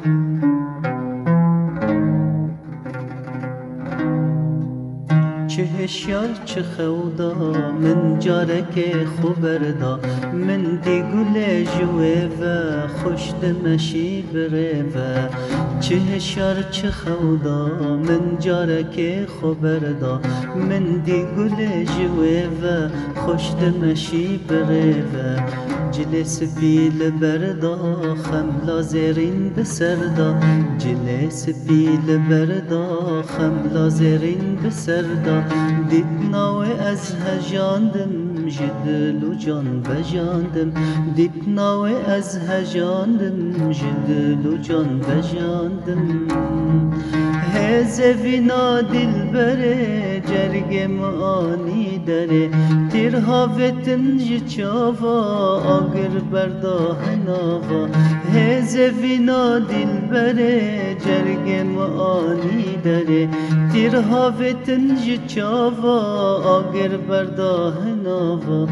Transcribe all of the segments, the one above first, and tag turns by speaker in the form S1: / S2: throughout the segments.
S1: چه هشیار چه خودا من جارک خوبردا من دی گل جوه و خوش دمشی بره و چه هشیار چه خودا من جارک خوبردا من دی گل جوه و خوش دمشی بره و جلس پیل بردا خملا زرین بسردا جلس پیل بردا خملا زرین بسردا دید ناوی از هجاندم جدل و جان بجاندم دید ناوی از هجاندم جدل و جان بجاندم هزوینا دل بره جرگ معانی داره تیر هاوتن جچاوا آگر بردا هناوا هزوینا دل بره جرگ معانی داره تیر هاوتن جچاوا آگر بردا هناوا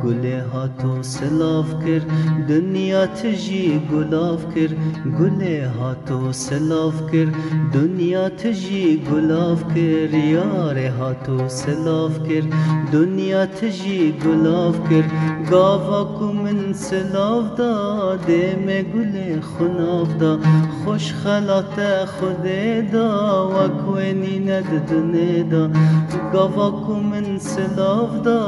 S1: گله هاتو سلاف کر دنیا تجی گلاف کر گله هاتو سلاف کر دنیا تجی گلاف کر یار هاتو سلاف کر دنیا تجی گلاف کر گاوا کو من سلاف دا دم گل خناف دا خوش خلات خود دا وکونی ند دنه دا گاوا کو من سلاف دا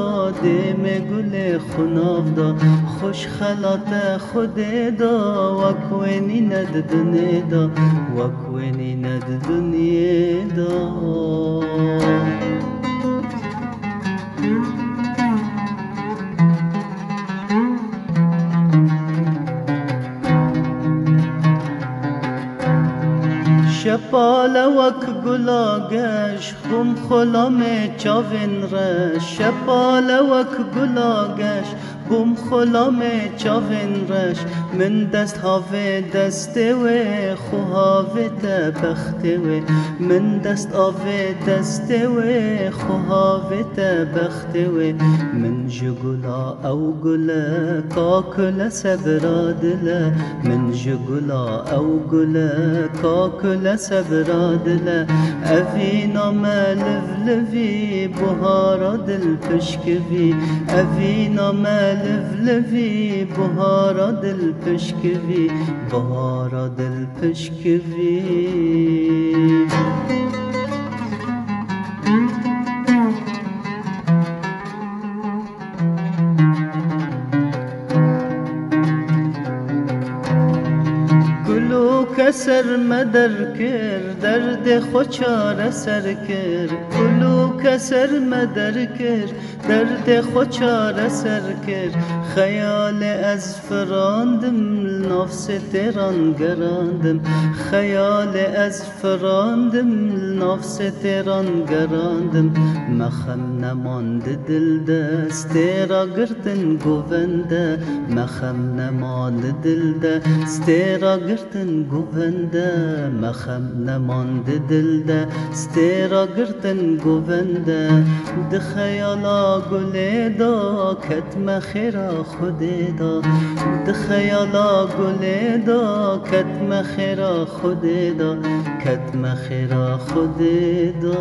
S1: دم گل خناف دا خوش خلات خود دا وکونی ند دنه دا وکونی ند دنیا دا شپال وک گلاگش خم خلام چاوین رش شپال وک گلاگش بوم خلام چاوین رش من دست هاوه دست و خو هاوه تبخت و من دست آوه دست و خو هاوه تبخت و من جگلا او گلا کاکل سبرادلا من جگلا او گلا کاکل سبرادلا اوینا ملف لفی بهارا دل پشکوی اوینا ملف لفی بهارا دل پشکوی بهارا دل پشکوی کسر مدر کر درد خوچار سر کر کلو کسر مدر کر درد خوچار سر کر خیال از فراندم نفس تیران گراندم خیال از فراندم نفس تیران گراندم مخم نماند دل دست تیرا گردن گوونده مخم نماند دل دست تیرا گردن گوونده مخم نماند دل دست تیرا گردن گوونده ده خیالا گله دا کتم خیرا خود دا ده خیالا گله دا کتم خیرا خود دا کتم خیرا خود دا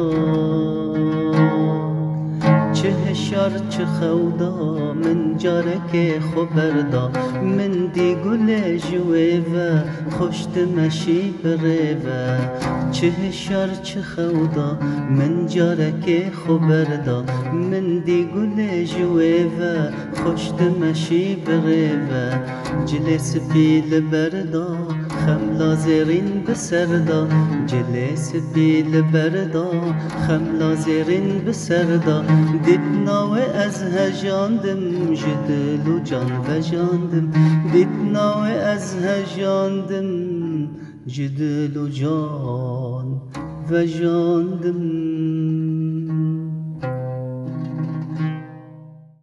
S1: چه هشار چه خودا من جارک خوبردا من دی گل جوه و خوشت مشی بره و چه هشار چه خودا من جارک خوبردا من دی گل جوه و خوشت مشی بره و جلس پیل بردا خملا زرین بسردا جلس پیل بردا خملا زرین بسردا دید ناوی از هجاندم جدل و جان وجاندم دید ناوی از هجاندم جدل و جان وجاندم